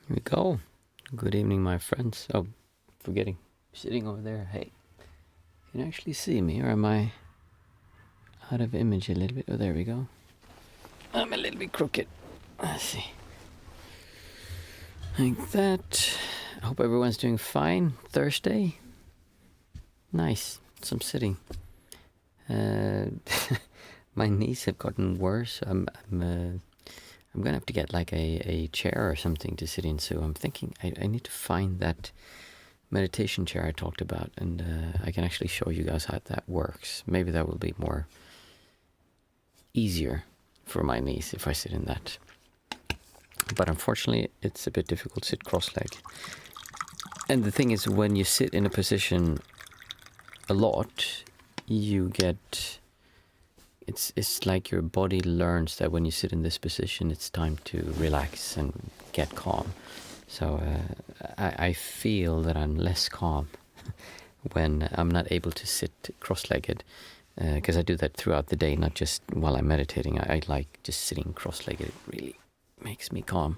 Here we go. Good evening, my friends. Oh, forgetting. Sitting over there. Hey, can you actually see me, or am I out of image a little bit? Oh, there we go. I'm a little bit crooked. Let's see. Like that. I hope everyone's doing fine. Thursday. Nice. Some sitting. My knees have gotten worse. I'm gonna have to get like a chair or something to sit in. So I'm thinking I need to find that meditation chair I talked about, and I can actually show you guys how that works. Maybe that will be more easier for my knees if I sit in that. But unfortunately, it's a bit difficult to sit cross-legged. And the thing is, when you sit in a position a lot, you get... It's like your body learns that when you sit in this position, it's time to relax and get calm. So I feel that I'm less calm when I'm not able to sit cross-legged, because I do that throughout the day, not just while I'm meditating. I like just sitting cross-legged. It really makes me calm.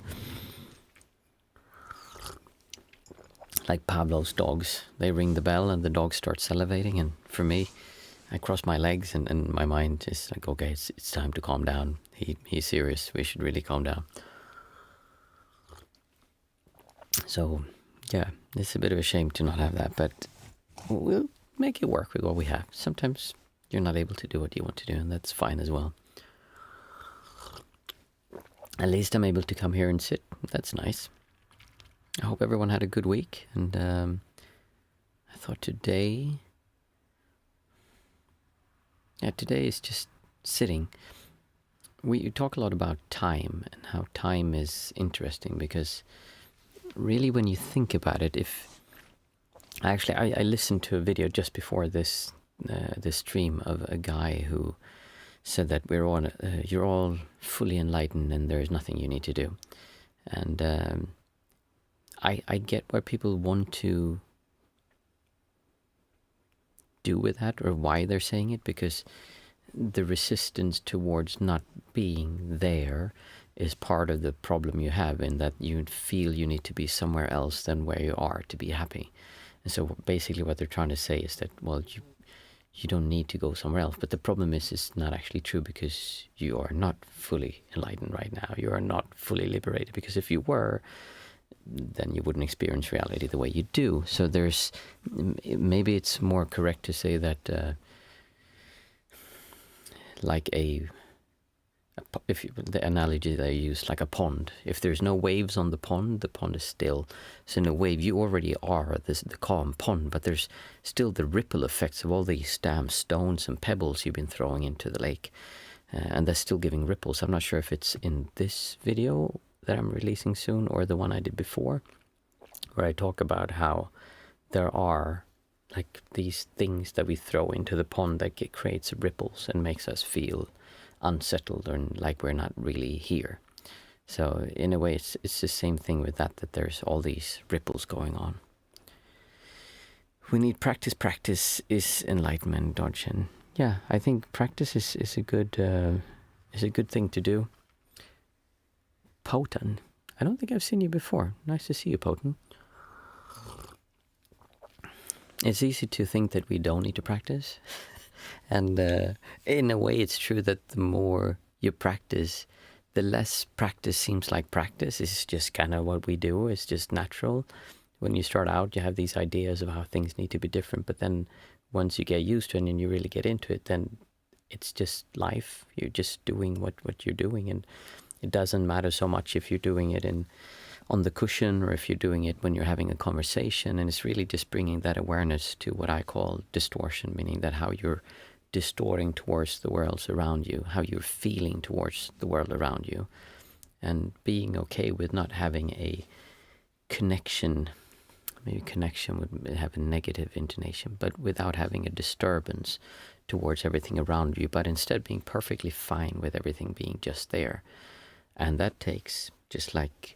Like Pavlov's dogs. They ring the bell and the dog starts salivating, and for me, I cross my legs and my mind is like, okay, it's time to calm down. He's serious. We should really calm down. So, yeah, it's a bit of a shame to not have that, but we'll make it work with what we have. Sometimes you're not able to do what you want to do, and that's fine as well. At least I'm able to come here and sit. That's nice. I hope everyone had a good week, and I thought today is just sitting. We talk a lot about time and how time is interesting, because really when you think about it, I listened to a video just before this stream of a guy who said that you're all fully enlightened and there is nothing you need to do. And I get where people want to do with that, or why they're saying it, because the resistance towards not being there is part of the problem you have, in that you feel you need to be somewhere else than where you are to be happy. And so basically what they're trying to say is that, well, you don't need to go somewhere else. But the problem is, it's not actually true, because you are not fully enlightened right now. You are not fully liberated, because if you were, then you wouldn't experience reality the way you do. So maybe it's more correct to say that like the analogy that I use, like a pond. If there's no waves on the pond is still. So in a wave, you already are the calm pond, but there's still the ripple effects of all these damn stones and pebbles you've been throwing into the lake. And that's still giving ripples. I'm not sure if it's in this video that I'm releasing soon, or the one I did before, where I talk about how there are like these things that we throw into the pond that creates ripples and makes us feel unsettled, or like we're not really here. So in a way, it's the same thing with that there's all these ripples going on. We need practice. Practice is enlightenment, Dodgen. Yeah, I think practice is a good thing to do. Poten, I don't think I've seen you before. Nice to see you, Poten. It's easy to think that we don't need to practice. And in a way, it's true that the more you practice, the less practice seems like practice. It's just kind of what we do. It's just natural. When you start out, you have these ideas of how things need to be different. But then once you get used to it and you really get into it, then it's just life. You're just doing what you're doing. And it doesn't matter so much if you're doing it on the cushion, or if you're doing it when you're having a conversation. And it's really just bringing that awareness to what I call distortion, meaning that how you're distorting towards the worlds around you, how you're feeling towards the world around you, and being okay with not having a connection. Maybe connection would have a negative intonation, but without having a disturbance towards everything around you, but instead being perfectly fine with everything being just there. And that takes, just like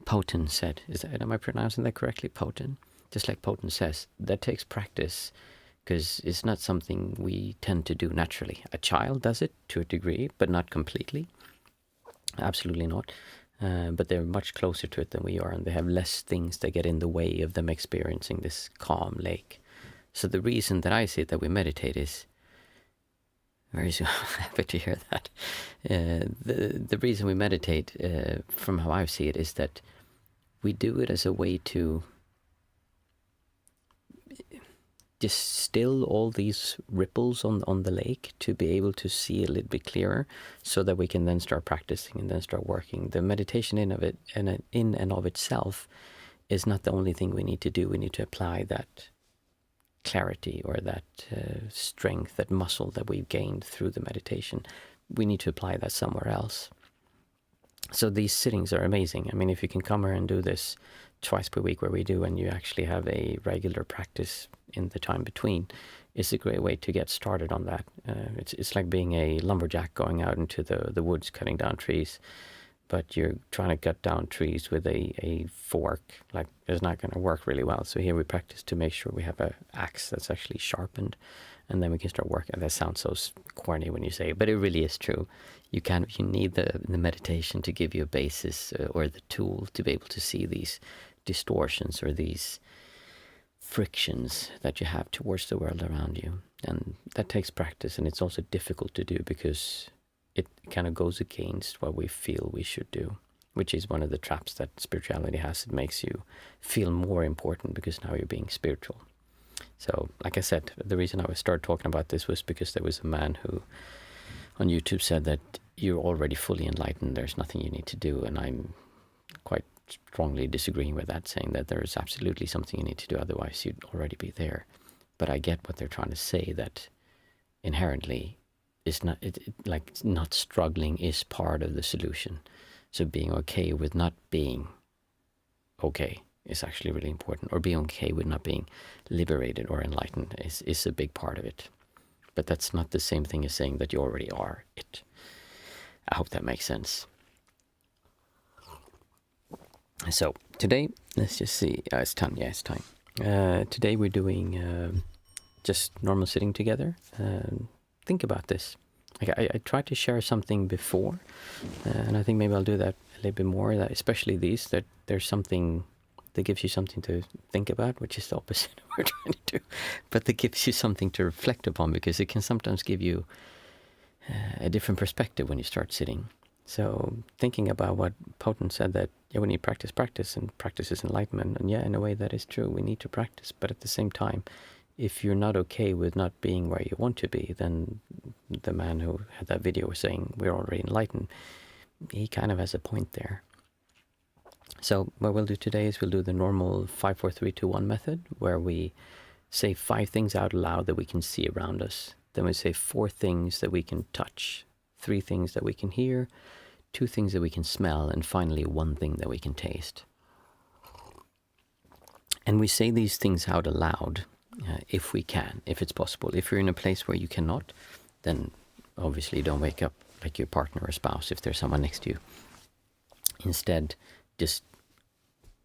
Poten said, am I pronouncing that correctly? Poten? Just like Poten says, that takes practice, because it's not something we tend to do naturally. A child does it to a degree, but not completely. Absolutely not. but they're much closer to it than we are, and they have less things that get in the way of them experiencing this calm lake. So the reason that I see it that we meditate is very happy to hear that. The reason we meditate, from how I see it, is that we do it as a way to just still all these ripples on the lake, to be able to see a little bit clearer, so that we can then start practicing and then start working. The meditation in and of itself is not the only thing we need to do. We need to apply that clarity, or that strength, that muscle that we've gained through the meditation. We need to apply that somewhere else. So these sittings are amazing. I mean, if you can come here and do this twice per week, where we do, and you actually have a regular practice in the time between, it's a great way to get started on that. It's like being a lumberjack going out into the woods cutting down trees, but you're trying to cut down trees with a fork. Like, it's not going to work really well. So here we practice to make sure we have an axe that's actually sharpened, and then we can start working. That sounds so corny when you say it, but it really is true. You need the meditation to give you a basis, or the tool to be able to see these distortions or these frictions that you have towards the world around you. And that takes practice, and it's also difficult to do because it kind of goes against what we feel we should do, which is one of the traps that spirituality has. It makes you feel more important because now you're being spiritual. So, like I said, the reason I started talking about this was because there was a man who on YouTube said that you're already fully enlightened, there's nothing you need to do, and I'm quite strongly disagreeing with that, saying that there is absolutely something you need to do, otherwise you'd already be there. But I get what they're trying to say, that inherently it's not, like not struggling is part of the solution. So being okay with not being okay is actually really important, or being okay with not being liberated or enlightened is a big part of it. But that's not the same thing as saying that you already are it. I hope that makes sense. So today, let's just see. It's time. Yeah, it's time. Today we're doing just normal sitting together. Think about this. I tried to share something before, and I think maybe I'll do that a little bit more. That especially these, that there's something that gives you something to think about, which is the opposite of what we're trying to do. But that gives you something to reflect upon, because it can sometimes give you a different perspective when you start sitting. So thinking about what Potent said, that yeah, we need practice, and practice is enlightenment. And yeah, in a way that is true. We need to practice, but at the same time, if you're not okay with not being where you want to be, then the man who had that video was saying we're already enlightened. He kind of has a point there. So what we'll do today is we'll do the normal 5, 4, 3, 2, 1 method, where we say 5 things out loud that we can see around us. Then we say 4 things that we can touch, 3 things that we can hear, 2 things that we can smell, and finally 1 thing that we can taste. And we say these things out aloud if we can, if it's possible. If you're in a place where you cannot, then obviously don't wake up like your partner or spouse if there's someone next to you. Instead, just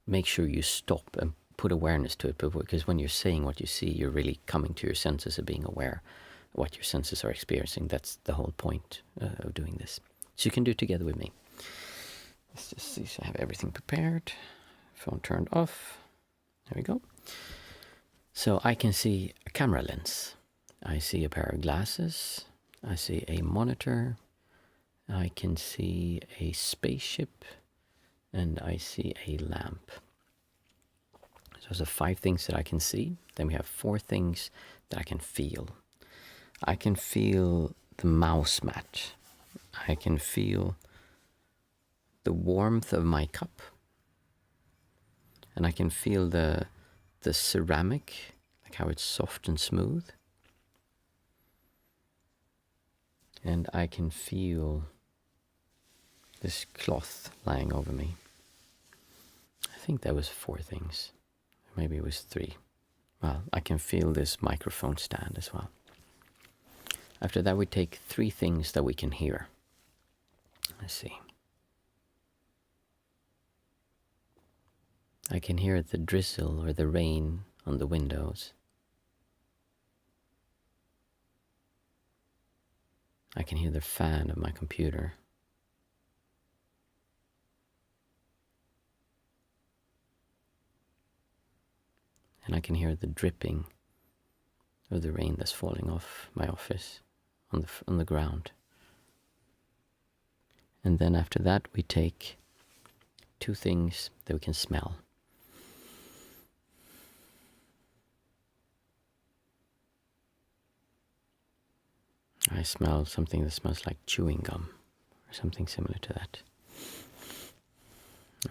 make sure you stop and put awareness to it, because when you're saying what you see, you're really coming to your senses of being aware of what your senses are experiencing. That's the whole point of doing this. So you can do it together with me. Let's just see, so I have everything prepared. Phone turned off. There we go. So I can see a camera lens. I see a pair of glasses. I see a monitor. I can see a spaceship. And I see a lamp. So those are 5 things that I can see. Then we have 4 things that I can feel. I can feel the mouse mat. I can feel the warmth of my cup. And I can feel the ceramic, like how it's soft and smooth. And I can feel this cloth lying over me. I think that was 4 things. Maybe it was 3. Well, I can feel this microphone stand as well. After that, we take 3 things that we can hear. Let's see. I can hear the drizzle or the rain on the windows. I can hear the fan of my computer. and I can hear the dripping of the rain that's falling off my office on the ground. And then after that we take two things that we can smell. I smell something that smells like chewing gum, or something similar to that.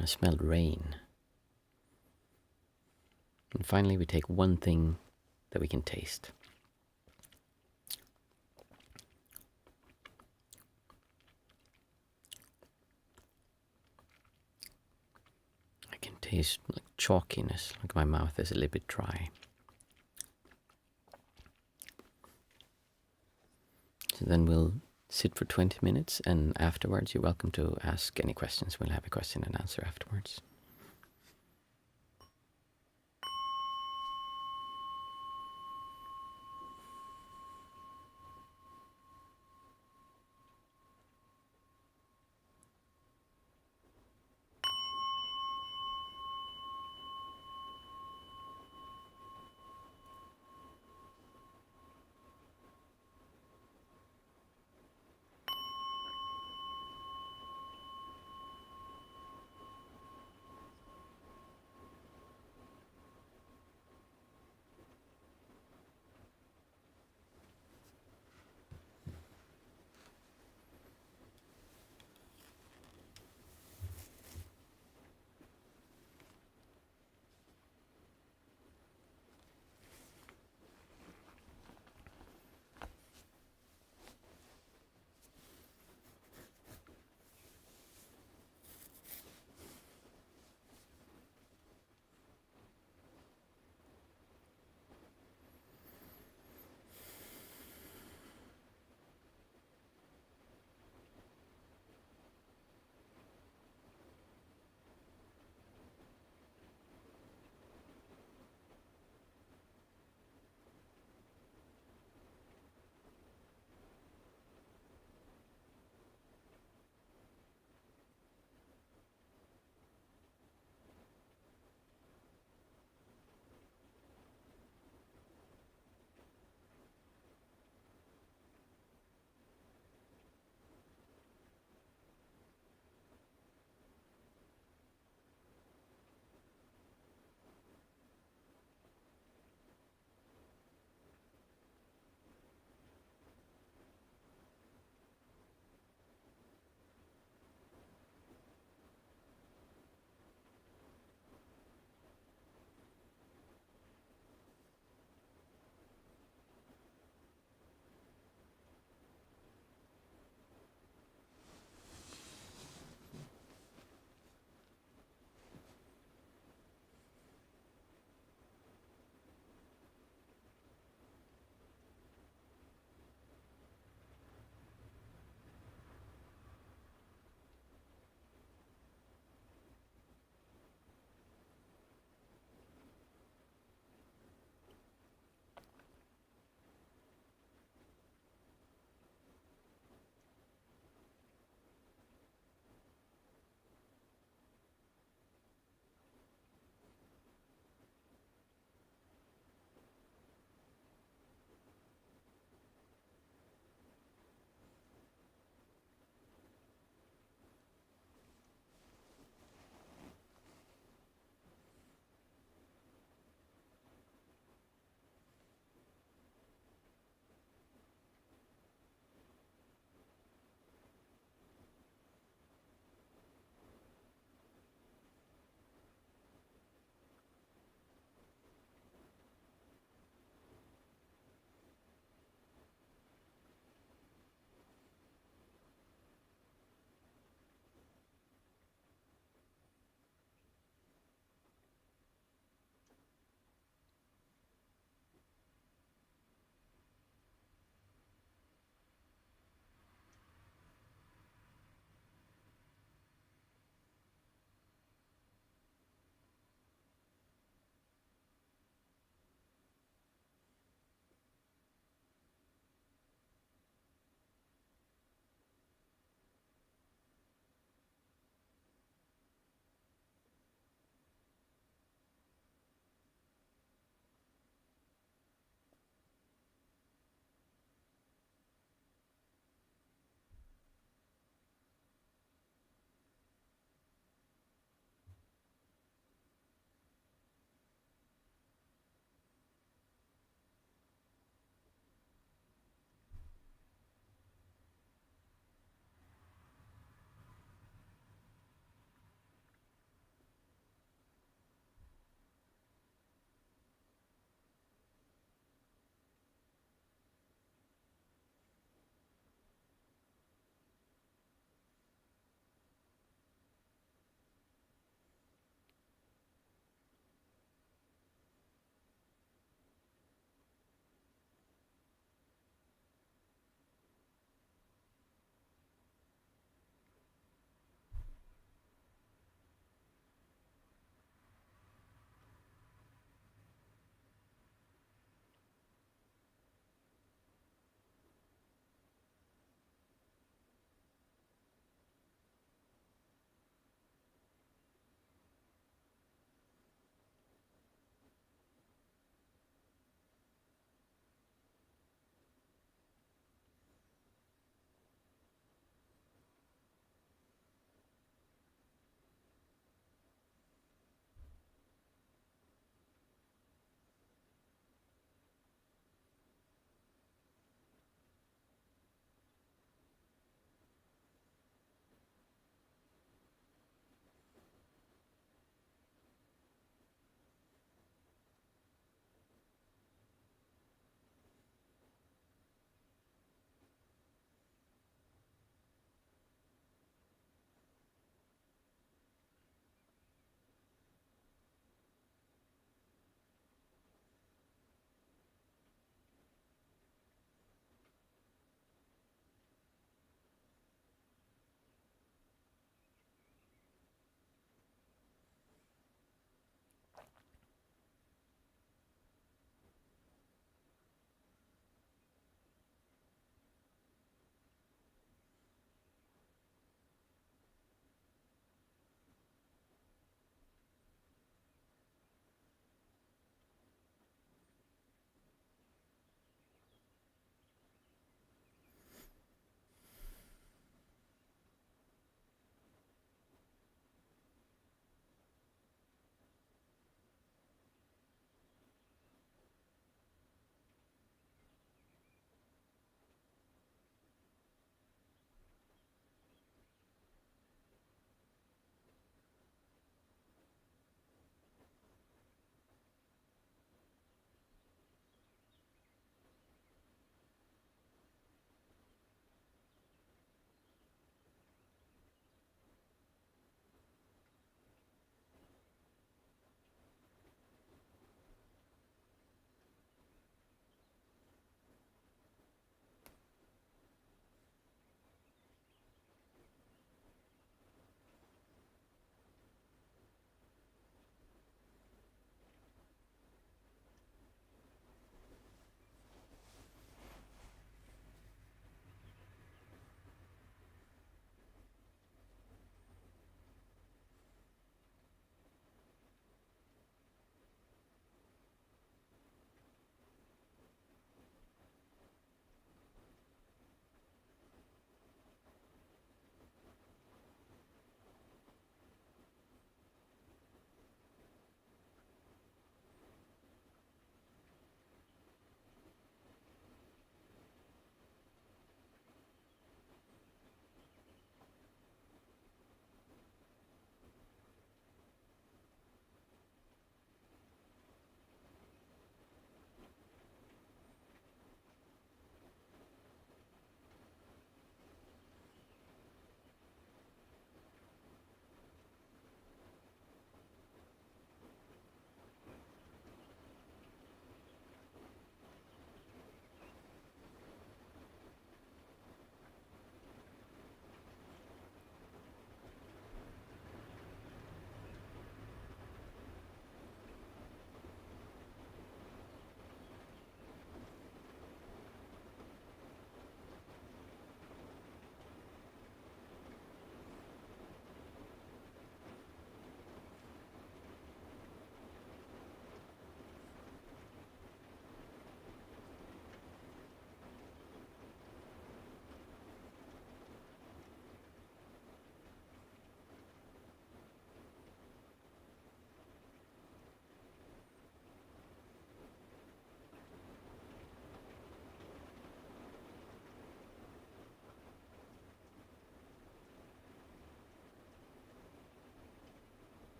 I smelled rain. And finally we take one thing that we can taste. I can taste like chalkiness, like my mouth is a little bit dry. So then we'll sit for 20 minutes, and afterwards you're welcome to ask any questions. We'll have a question and answer afterwards.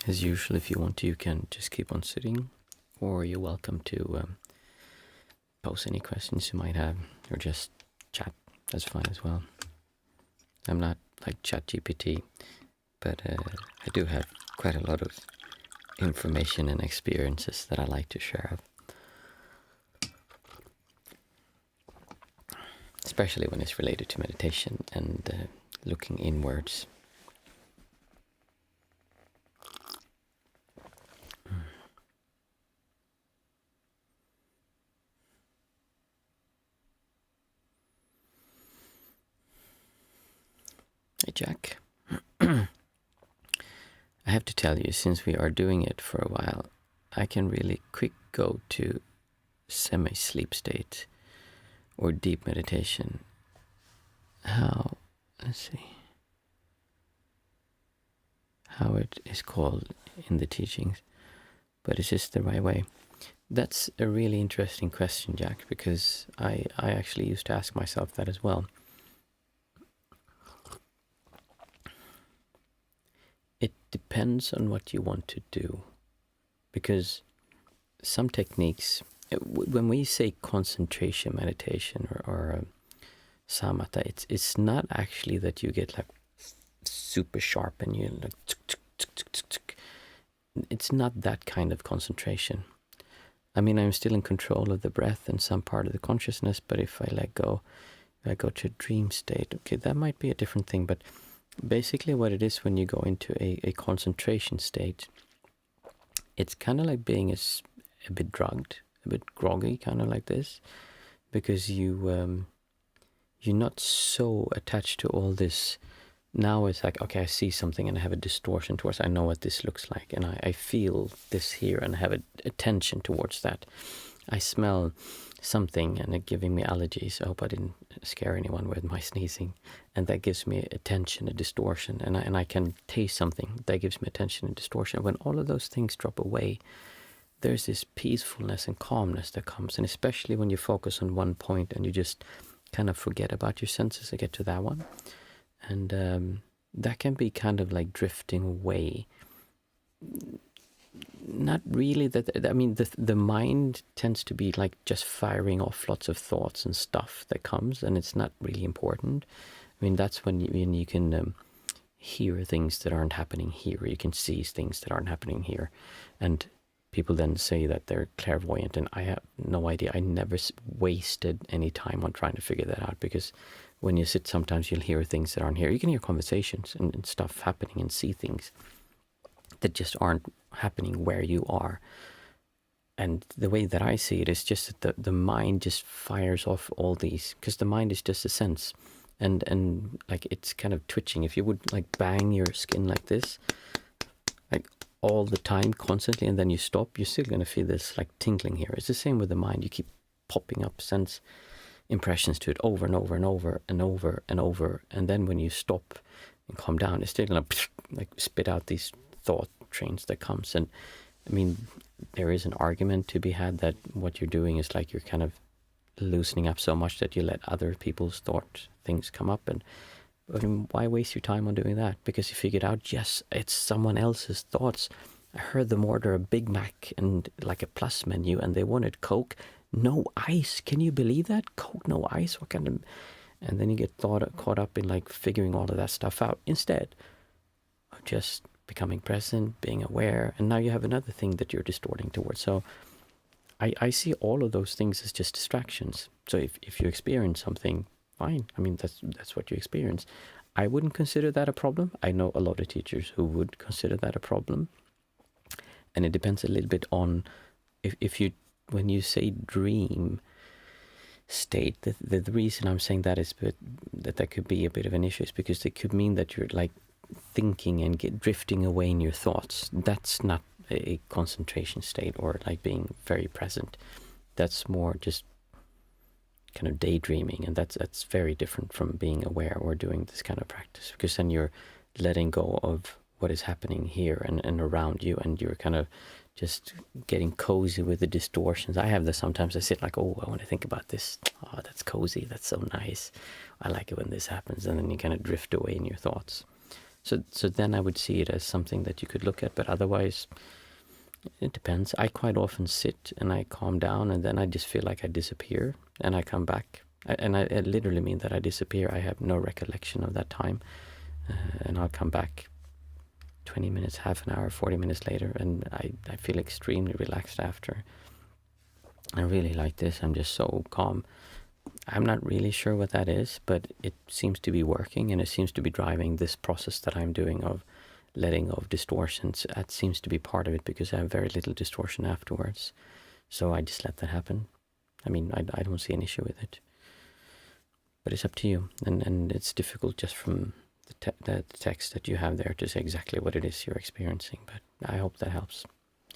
As usual, if you want to, you can just keep on sitting, or you're welcome to post any questions you might have, or just chat. That's fine as well. I'm not like ChatGPT, but I do have quite a lot of information and experiences that I like to share, especially when it's related to meditation and looking inwards. Hey, Jack. I have to tell you, since we are doing it for a while, I can really quick go to semi-sleep state or deep meditation. Let's see, how it is called in the teachings, but is this the right way? That's a really interesting question, Jack, because I actually used to ask myself that as well. It depends on what you want to do, because some techniques, when we say concentration meditation or samatha, it's not actually that you get like super sharp and you like it's not that kind of concentration. I mean, I'm still in control of the breath and some part of the consciousness, but if I let go, if I go to a dream state, okay, that might be a different thing. But basically what it is when you go into a concentration state, it's kind of like being a bit drugged, a bit groggy, kind of like this, because you're not so attached to all this. Now it's like, okay, I see something and I have a distortion towards, I know what this looks like, and I feel this here and I have attention towards that. I smell something and it's giving me allergies. I hope I didn't scare anyone with my sneezing. And that gives me attention, a distortion. And I can taste something that gives me attention and distortion. When all of those things drop away, there's this peacefulness and calmness that comes. And especially when you focus on one point and you just kind of forget about your senses and get to that one. And that can be kind of like drifting away. Not really that, I mean, the mind tends to be like just firing off lots of thoughts and stuff that comes, and it's not really important. I mean, that's when you can hear things that aren't happening here. You can see things that aren't happening here. And people then say that they're clairvoyant, and I have no idea. I never wasted any time on trying to figure that out, because when you sit, sometimes you'll hear things that aren't here. You can hear conversations and stuff happening and see things that just aren't happening where you are. And the way that I see it is just that the mind just fires off all these, because the mind is just a sense, and like it's kind of twitching. If you would like bang your skin like this, like all the time, constantly, and then you stop, you're still going to feel this like tingling here. It's the same with the mind. You keep popping up sense impressions to it over and over and over and over and over, and then when you stop and calm down, it's still going to like spit out these thought trains that comes. And I mean, there is an argument to be had that what you're doing is like you're kind of loosening up so much that you let other people's thought things come up. And I mean, why waste your time on doing that? Because you figured out, yes, it's someone else's thoughts. I heard them order a Big Mac and like a plus menu, and they wanted Coke, no ice. Can you believe that? Coke, no ice? What kind of... And then you get caught up in like figuring all of that stuff out instead of just becoming present, being aware, and now you have another thing that you're distorting towards. So I see all of those things as just distractions. So if you experience something, fine. I mean, that's what you experience. I wouldn't consider that a problem. I know a lot of teachers who would consider that a problem. And it depends a little bit on if you, when you say dream state, the reason I'm saying that is that could be a bit of an issue is because it could mean that you're like thinking and drifting away in your thoughts. That's not a concentration state or like being very present. That's more just kind of daydreaming, and that's very different from being aware or doing this kind of practice, because then you're letting go of what is happening here and around you, and you're kind of just getting cozy with the distortions. I have this sometimes. I sit like, oh, I want to think about this. Oh, that's cozy. That's so nice. I like it when this happens. And then you kind of drift away in your thoughts. So then I would see it as something that you could look at, but otherwise it depends. I quite often sit and I calm down, and then I just feel like I disappear and I come back. And I literally mean that I disappear. I have no recollection of that time. And I'll come back 20 minutes, half an hour, 40 minutes later, and I feel extremely relaxed after. I really like this. I'm just so calm. I'm not really sure what that is, but it seems to be working, and it seems to be driving this process that I'm doing of letting go of distortions. That seems to be part of it, because I have very little distortion afterwards. So I just let that happen. I mean, I don't see an issue with it. But it's up to you, and it's difficult just from the text that you have there to say exactly what it is you're experiencing. But I hope that helps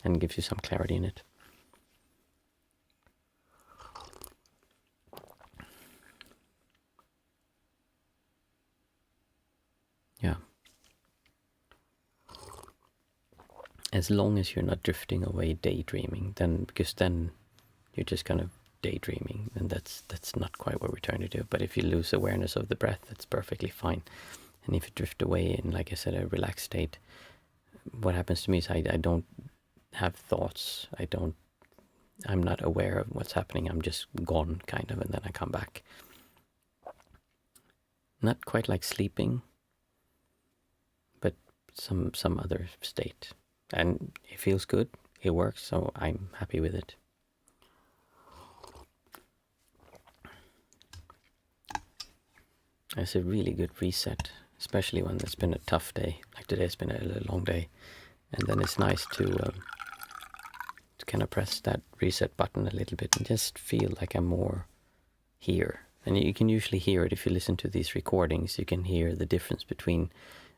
and gives you some clarity in it. Yeah. As long as you're not drifting away daydreaming, then, because then you're just kind of daydreaming, and that's not quite what we're trying to do. But if you lose awareness of the breath, that's perfectly fine. And if you drift away in, like I said, a relaxed state, what happens to me is I don't have thoughts. I'm not aware of what's happening. I'm just gone, kind of, and then I come back. Not quite like sleeping, but some other state. And it feels good. It works, so I'm happy with it. It's a really good reset, especially when it's been a tough day. Like today's been a long day, and then it's nice to kind of press that reset button a little bit and just feel like I'm more here. And you can usually hear it if you listen to these recordings. You can hear the difference between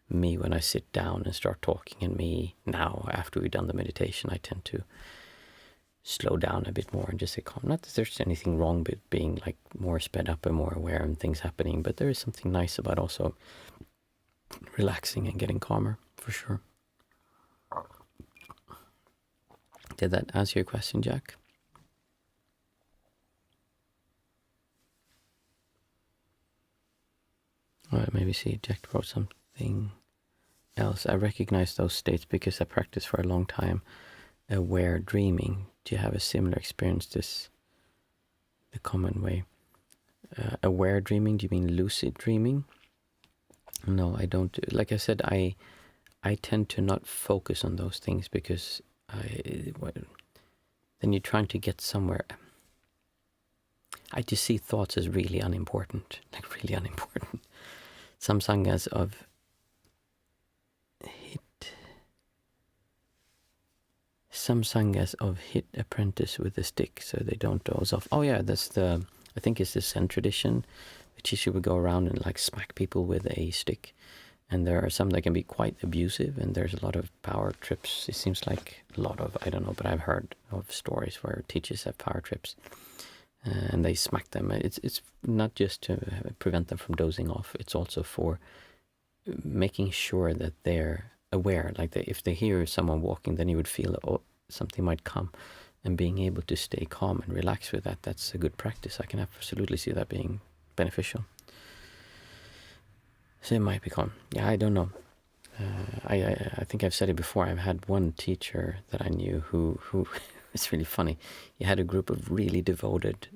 me when I sit down and start talking, and me now after we've done the meditation. I tend to slow down a bit more and just say calm. Not that there's anything wrong with being like more sped up and more aware and things happening, but there is something nice about also relaxing and getting calmer, for sure. Did that answer your question, Jack? All right, maybe see, Jack wrote something else. I recognize those states because I practiced for a long time aware dreaming. Do you have a similar experience? This the common way. Aware dreaming, do you mean lucid dreaming? No, I don't. Like I said, I tend to not focus on those things, because then you're trying to get somewhere. I just see thoughts as really unimportant, like really unimportant. Some sanghas of hit apprentice with a stick so they don't doze off. Oh yeah, I think it's the Zen tradition. The teacher would go around and like smack people with a stick. And there are some that can be quite abusive, and there's a lot of power trips. It seems like a lot of, I don't know, but I've heard of stories where teachers have power trips and they smack them. It's not just to prevent them from dozing off. It's also for making sure that they're aware. Like if they hear someone walking, then you would feel something might come, and being able to stay calm and relax with that, that's a good practice. I can absolutely see that being beneficial. So it might be calm. Yeah, I don't know. I think I've said it before. I've had one teacher that I knew who it's really funny. He had a group of really devoted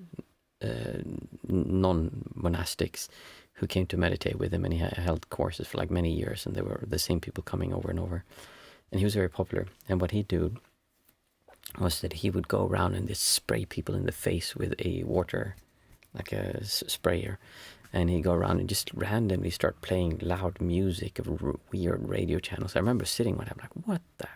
non-monastics who came to meditate with him, and he held courses for like many years, and they were the same people coming over and over. And he was very popular. And what he'd do was that he would go around and just spray people in the face with a water, like a sprayer. And he'd go around and just randomly start playing loud music of weird radio channels. I remember sitting one time like, what the?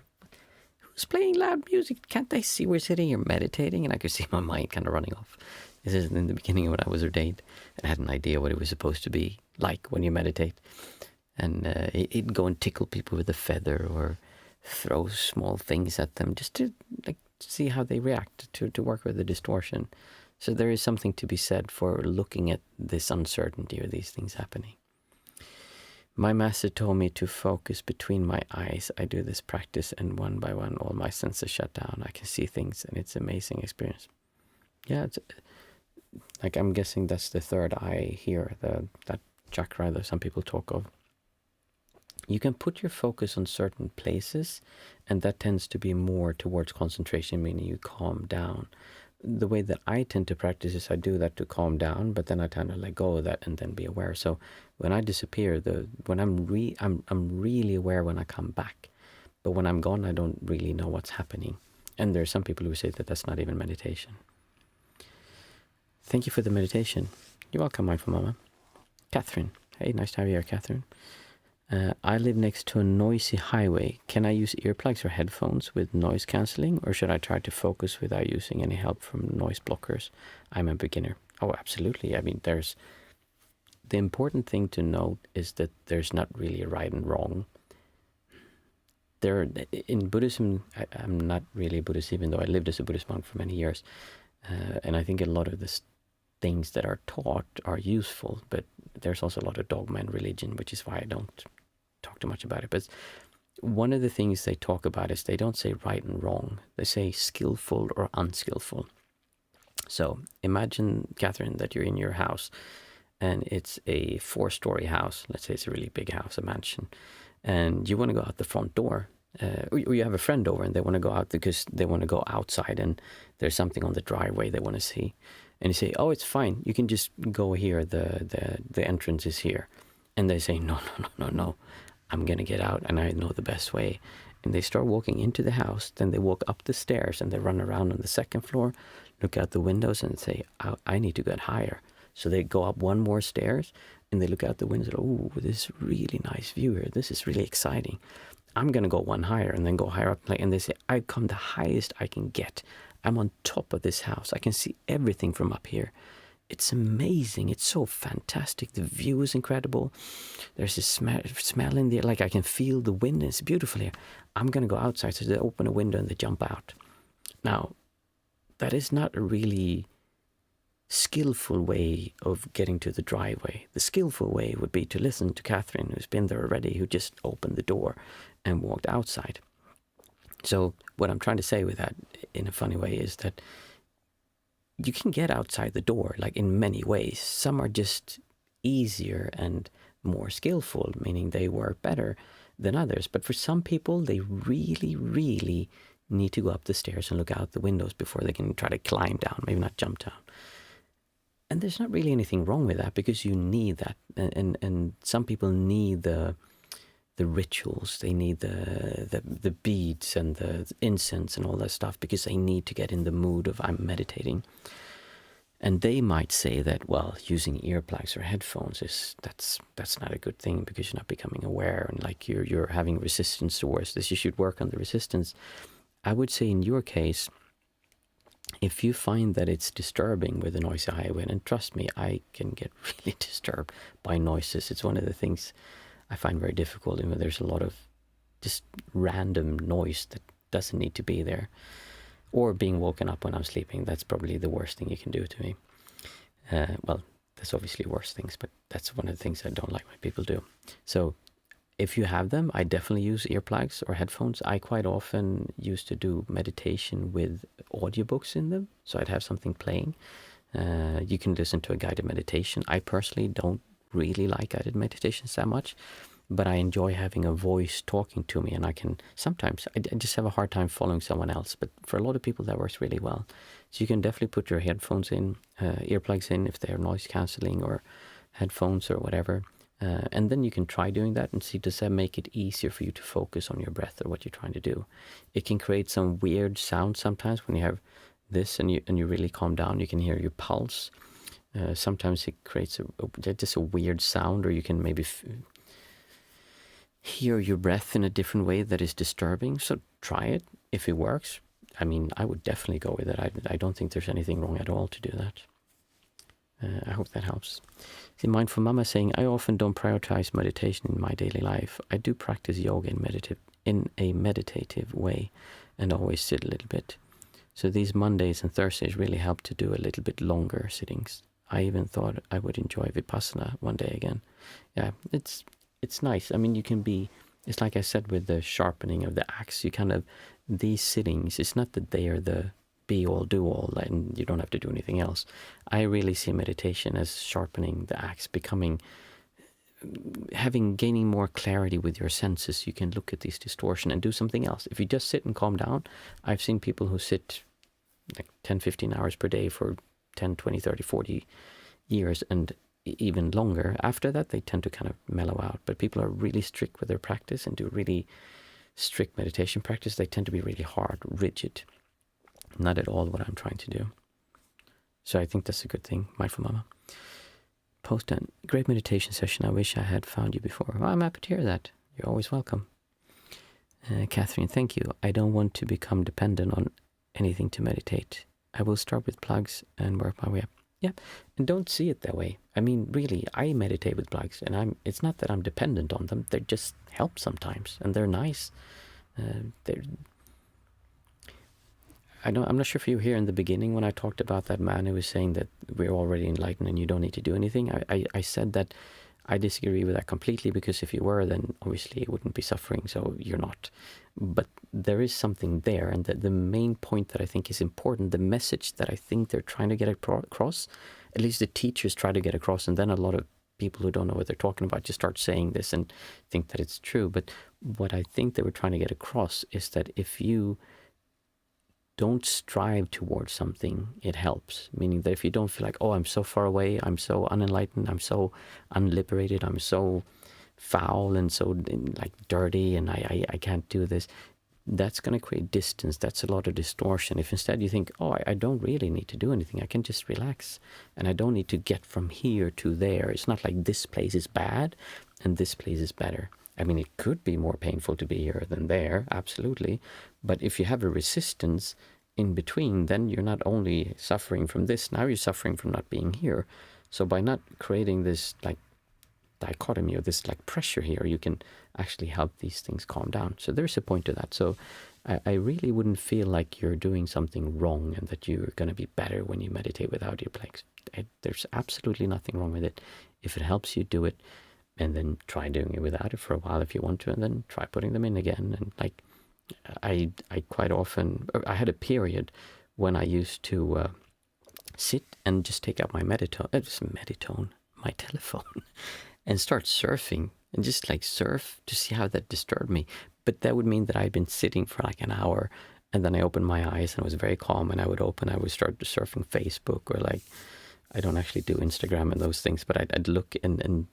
Who's playing loud music? Can't they see we're sitting here meditating? And I could see my mind kind of running off. This is in the beginning when I was ordained and I had an idea what it was supposed to be like when you meditate. And he'd go and tickle people with a feather or throw small things at them just to like see how they react, to work with the distortion. So there is something to be said for looking at this uncertainty or these things happening. My master told me to focus between my eyes. I do this practice and one by one all my senses shut down. I can see things and it's an amazing experience. Yeah, it's, like I'm guessing that's the third eye here, that chakra that some people talk of. You can put your focus on certain places, and that tends to be more towards concentration, meaning you calm down. The way that I tend to practice is I do that to calm down, but then I tend to let go of that and then be aware. So when I disappear, when I'm really aware when I come back, but when I'm gone, I don't really know what's happening. And there are some people who say that that's not even meditation. Thank you for the meditation. You're welcome, Mindful Mama. Catherine. Hey, nice to have you here, Catherine. I live next to a noisy highway. Can I use earplugs or headphones with noise cancelling, or should I try to focus without using any help from noise blockers? I'm a beginner. Oh, absolutely. I mean, the important thing to note is that there's not really a right and wrong. In Buddhism, I'm not really a Buddhist, even though I lived as a Buddhist monk for many years. And I think a lot of the things that are taught are useful, but there's also a lot of dogma in religion, which is why I don't talk too much about it. But one of the things they talk about is they don't say right and wrong. They say skillful or unskillful. So imagine, Catherine, that you're in your house and it's a 4-story house. Let's say it's a really big house, a mansion. And you want to go out the front door. Or you have a friend over and they want to go out because they want to go outside and there's something on the driveway they want to see. And you say, oh, it's fine. You can just go here. The entrance is here. And they say, no. I'm going to get out and I know the best way. And they start walking into the house. Then they walk up the stairs and they run around on the second floor, look out the windows and say, I need to get higher. So they go up one more stairs and they look out the windows. Oh, this is really nice view here. This is really exciting. I'm going to go one higher and then go higher up. And they say, I've come the highest I can get. I'm on top of this house. I can see everything from up here. It's amazing. It's so fantastic. The view is incredible. There's this smell in the air. Like I can feel the wind. It's beautiful here. I'm going to go outside. So they open a window and they jump out. Now, that is not a really skillful way of getting to the driveway. The skillful way would be to listen to Catherine, who's been there already, who just opened the door and walked outside. So what I'm trying to say with that in a funny way is that you can get outside the door like in many ways. Some are just easier and more skillful, meaning they work better than others. But for some people, they really, really need to go up the stairs and look out the windows before they can try to climb down, maybe not jump down. And there's not really anything wrong with that because you need that. And some people need the rituals, they need the beads and the incense and all that stuff because they need to get in the mood of I'm meditating. And they might say that, well, using earplugs or headphones that's not a good thing because you're not becoming aware and like you're having resistance towards this. You should work on the resistance. I would say in your case, if you find that it's disturbing with a noisy highway, and trust me, I can get really disturbed by noises. It's one of the things I find very difficult. You know, there's a lot of just random noise that doesn't need to be there. Or being woken up when I'm sleeping. That's probably the worst thing you can do to me. Well, there's obviously worse things, but that's one of the things I don't like when people do. So if you have them, I definitely use earplugs or headphones. I quite often used to do meditation with audiobooks in them. So I'd have something playing. You can listen to a guided meditation. I personally don't really like guided meditations that much, but I enjoy having a voice talking to me, and I just have a hard time following someone else, but for a lot of people that works really well. So you can definitely put your headphones in, earplugs in if they're noise cancelling, or headphones or whatever. And then you can try doing that and see, does that make it easier for you to focus on your breath or what you're trying to do? It can create some weird sound sometimes when you have this and you really calm down. You can hear your pulse. Sometimes it creates just a weird sound, or you can maybe hear your breath in a different way that is disturbing. So try it. If it works, I mean, I would definitely go with it. I don't think there's anything wrong at all to do that. I hope that helps. See, Mindful Mama saying, I often don't prioritize meditation in my daily life. I do practice yoga in a meditative way and always sit a little bit. So these Mondays and Thursdays really help to do a little bit longer sittings. I even thought I would enjoy Vipassana one day again. Yeah, it's nice. I mean, you can be, it's like I said with the sharpening of the axe, you kind of, these sittings, it's not that they are the be-all, do-all, and you don't have to do anything else. I really see meditation as sharpening the axe, gaining more clarity with your senses. You can look at this distortion and do something else. If you just sit and calm down, I've seen people who sit like 10, 15 hours per day for 10, 20, 30, 40 years and even longer. After that, they tend to kind of mellow out. But people are really strict with their practice and do really strict meditation practice. They tend to be really hard, rigid. Not at all what I'm trying to do. So I think that's a good thing. Mindful Mama. Post a great meditation session. I wish I had found you before. Well, I'm happy to hear that. You're always welcome. Catherine, thank you. I don't want to become dependent on anything to meditate. I will start with plugs and work my way up. Yeah, and don't see it that way. I mean, really, I meditate with plugs, and it's not that I'm dependent on them. They just help sometimes, and they're nice. I'm not sure if you were here in the beginning when I talked about that man who was saying that we're already enlightened and you don't need to do anything. I said that I disagree with that completely, because if you were, then obviously you wouldn't be suffering, so you're not. But there is something there, and the main point that I think is important, the message that I think they're trying to get across, at least the teachers try to get across, and then a lot of people who don't know what they're talking about just start saying this and think that it's true. But what I think they were trying to get across is that if you don't strive towards something, it helps. Meaning that if you don't feel like, oh, I'm so far away, I'm so unenlightened, I'm so unliberated, I'm so foul and so like dirty, and I can't do this, that's going to create distance. That's a lot of distortion. If instead you think, oh, I don't really need to do anything, I can just relax, and I don't need to get from here to there. It's not like this place is bad and this place is better. I mean, it could be more painful to be here than there, absolutely. But if you have a resistance in between, then you're not only suffering from this, now you're suffering from not being here. So by not creating this like dichotomy or this like pressure here, you can actually help these things calm down. So there's a point to that. So I really wouldn't feel like you're doing something wrong and that you're going to be better when you meditate without earplugs. There's absolutely nothing wrong with it. If it helps you, do it. And then try doing it without it for a while if you want to, and then try putting them in again. And like, I quite often, I had a period when I used to sit and just take out my my telephone, and start surfing, and just like surf to see how that disturbed me. But that would mean that I'd been sitting for like an hour, and then I opened my eyes and it was very calm, and I would start surfing Facebook, or like, I don't actually do Instagram and those things, but I'd look and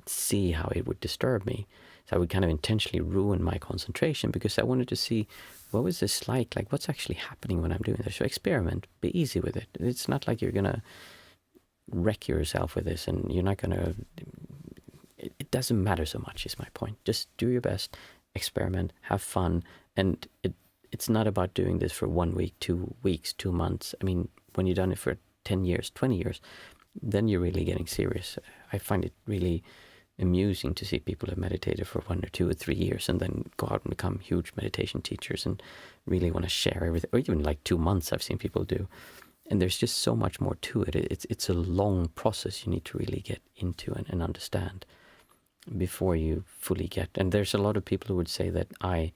see how it would disturb me. So I would kind of intentionally ruin my concentration, because I wanted to see, what was this like what's actually happening when I'm doing this. So experiment, be easy with it. It's not like you're gonna wreck yourself with this, and you're not gonna, it doesn't matter so much, is my point. Just do your best, experiment, have fun. And it's not about doing this for 1 week, 2 weeks, 2 months. I mean, when you've done it for 10 years, 20 years, then you're really getting serious. I find it really amusing to see people have meditated for 1 or 2 or 3 years and then go out and become huge meditation teachers and really want to share everything. Or even like 2 months I've seen people do. And there's just so much more to it. It's a long process you need to really get into and understand before you fully get. And there's a lot of people who would say that I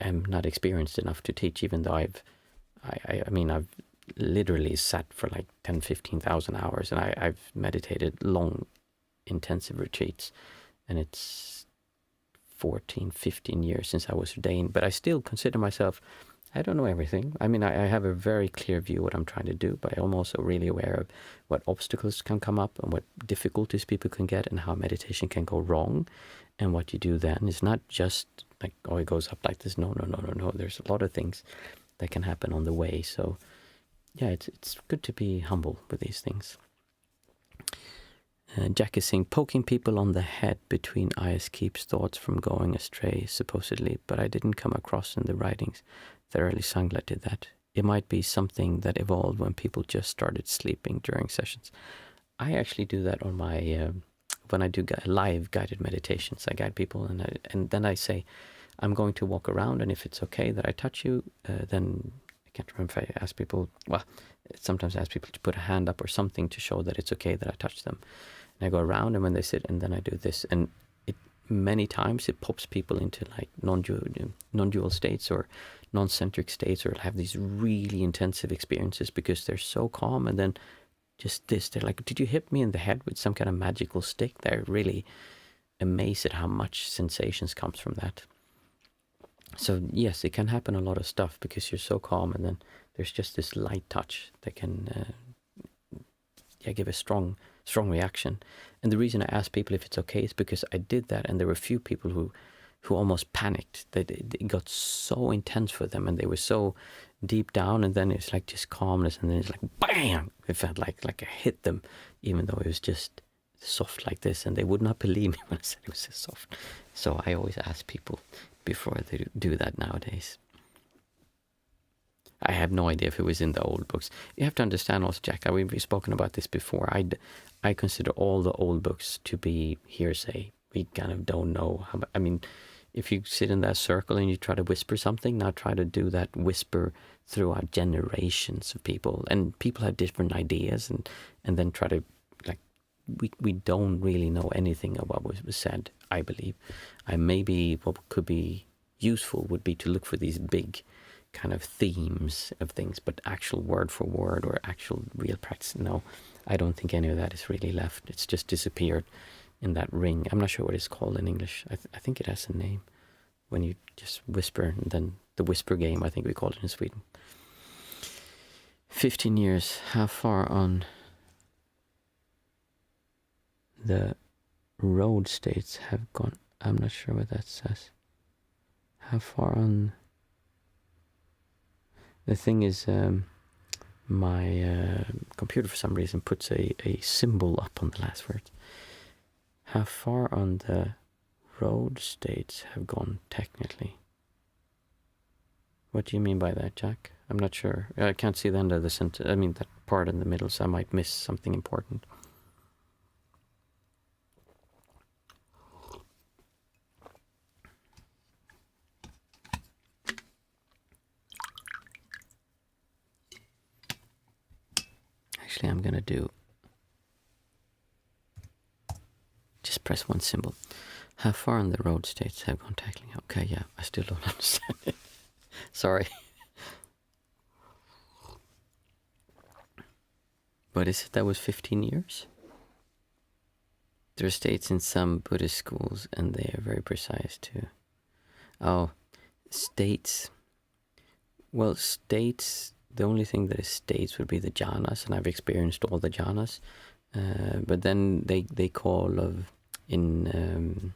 am not experienced enough to teach, even though I've literally sat for like 10, 15,000 hours, and I've meditated long, intensive retreats, and it's 14, 15 years since I was ordained, but I still consider myself I don't know everything. I mean, I have a very clear view what I'm trying to do, but I'm also really aware of what obstacles can come up and what difficulties people can get and how meditation can go wrong. And what you do then is not just like, oh, it goes up like this. No. There's a lot of things that can happen on the way. So yeah, it's good to be humble with these things. Jack is saying, poking people on the head between eyes keeps thoughts from going astray, supposedly, but I didn't come across in the writings that early Sangha did that. It might be something that evolved when people just started sleeping during sessions. I actually do that on my, when I do live guided meditations. I guide people and then I say, I'm going to walk around, and if it's okay that I touch you, then I can't remember if I ask people, well, sometimes I ask people to put a hand up or something to show that it's okay that I touch them. And I go around, and when they sit, and then I do this. And many times it pops people into like non-dual states or non-centric states, or have these really intensive experiences because they're so calm. And then just this, they're like, did you hit me in the head with some kind of magical stick? They're really amazed at how much sensations comes from that. So yes, it can happen a lot of stuff because you're so calm, and then there's just this light touch that can give a strong reaction. And the reason I ask people if it's okay is because I did that, and there were a few people who almost panicked. That it got so intense for them, and they were so deep down, and then it's like just calmness, and then it's like bam! It felt like I hit them, even though it was just soft like this, and they would not believe me when I said it was so soft. So I always ask people before they do that nowadays. I have no idea if it was in the old books. You have to understand also, Jack, we've spoken about this before. I consider all the old books to be hearsay. We kind of don't know how. I mean, if you sit in that circle and you try to whisper something, now try to do that whisper throughout generations of people. And people have different ideas, and then try to, like, we don't really know anything of what was said, I believe. Maybe what could be useful would be to look for these big kind of themes of things, but actual word for word or actual real practice, no, I don't think any of that is really left. It's just disappeared in that ring. I'm not sure what it's called in English. I think it has a name when you just whisper, and then the whisper game, I think we call it in Sweden. 15 years, how far on the road states have gone? I'm not sure what that says. How far on... The thing is, my computer for some reason puts a symbol up on the last word. How far on the road states have gone technically? What do you mean by that, Jack? I'm not sure. I can't see the end of the sentence. I mean, that part in the middle, so I might miss something important. Actually, I'm going to do... Just press one symbol. How far on the road states have gone tackling? Okay, yeah, I still don't understand it. Sorry. But is it that was 15 years? There are states in some Buddhist schools, and they are very precise too. Oh, states. Well, states, the only thing that is states would be the jhanas, and I've experienced all the jhanas. But then they call of, in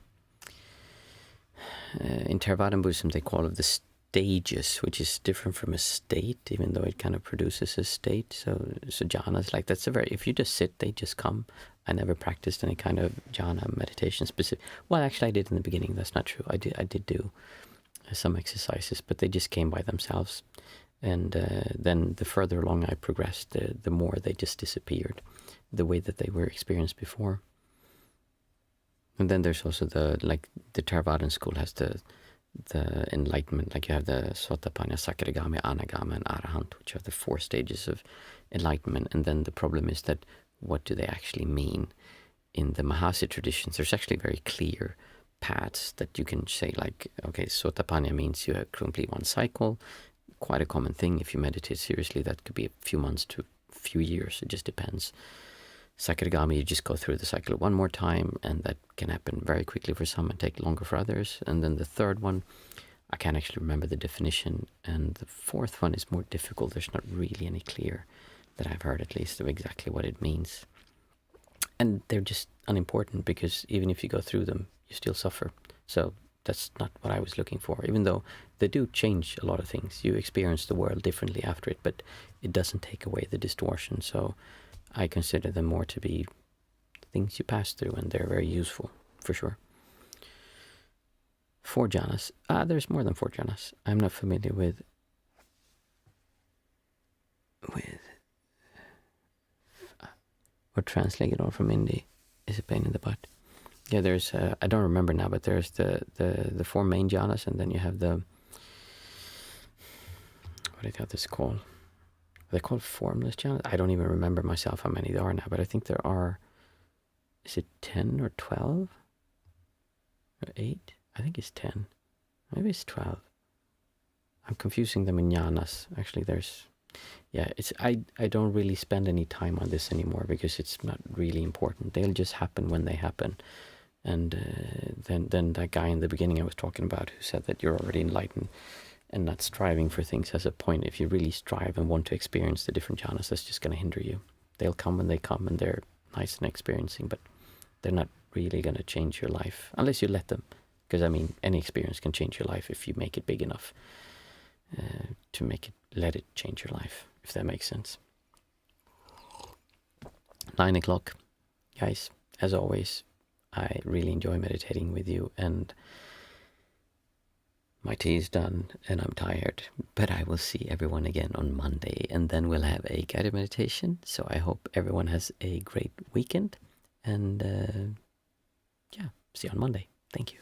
Theravada Buddhism, they call of the stages, which is different from a state, even though it kind of produces a state. So jhanas, like that's a very, if you just sit, they just come. I never practiced any kind of jhana meditation specific. Well, actually I did in the beginning, that's not true. I did do some exercises, but they just came by themselves. And then the further along I progressed, the more they just disappeared, the way that they were experienced before. And then there's also the Theravadan school has the enlightenment, like you have the Sotapanna, Sakadagami, Anagami, and Arahant, which are the 4 stages of enlightenment. And then the problem is that what do they actually mean? In the Mahasi traditions, there's actually very clear paths that you can say, like, okay, Sotapanna means you complete one cycle. Quite a common thing. If you meditate seriously, that could be a few months to a few years. It just depends. Sakadagami, you just go through the cycle one more time, and that can happen very quickly for some and take longer for others. And then the third one, I can't actually remember the definition. And the fourth one is more difficult. There's not really any clear, that I've heard at least, of exactly what it means. And they're just unimportant, because even if you go through them, you still suffer. So that's not what I was looking for, even though they do change a lot of things. You experience the world differently after it, but it doesn't take away the distortion. So I consider them more to be things you pass through, and they're very useful, for sure. 4 jhanas. There's more than 4 jhanas. I'm not familiar with or translated all from Hindi is a pain in the butt. Yeah, there's I don't remember now, but there's the 4 main jhanas, and then you have the, what do you think this called? Are they called formless jhanas? I don't even remember myself how many there are now, but I think there are, is it 10 or 12 or 8? I think it's 10. Maybe it's 12. I'm confusing them in jhanas. Actually, there's, yeah, it's I don't really spend any time on this anymore, because it's not really important. They'll just happen when they happen. And then that guy in the beginning I was talking about, who said that you're already enlightened and not striving for things as a point. If you really strive and want to experience the different jhanas, that's just going to hinder you. They'll come when they come, and they're nice and experiencing, but they're not really going to change your life unless you let them. Because, I mean, any experience can change your life if you make it big enough to let it change your life, if that makes sense. 9 o'clock, guys. As always, I really enjoy meditating with you, and my tea is done and I'm tired, but I will see everyone again on Monday, and then we'll have a guided meditation. So I hope everyone has a great weekend, and yeah, see you on Monday. Thank you.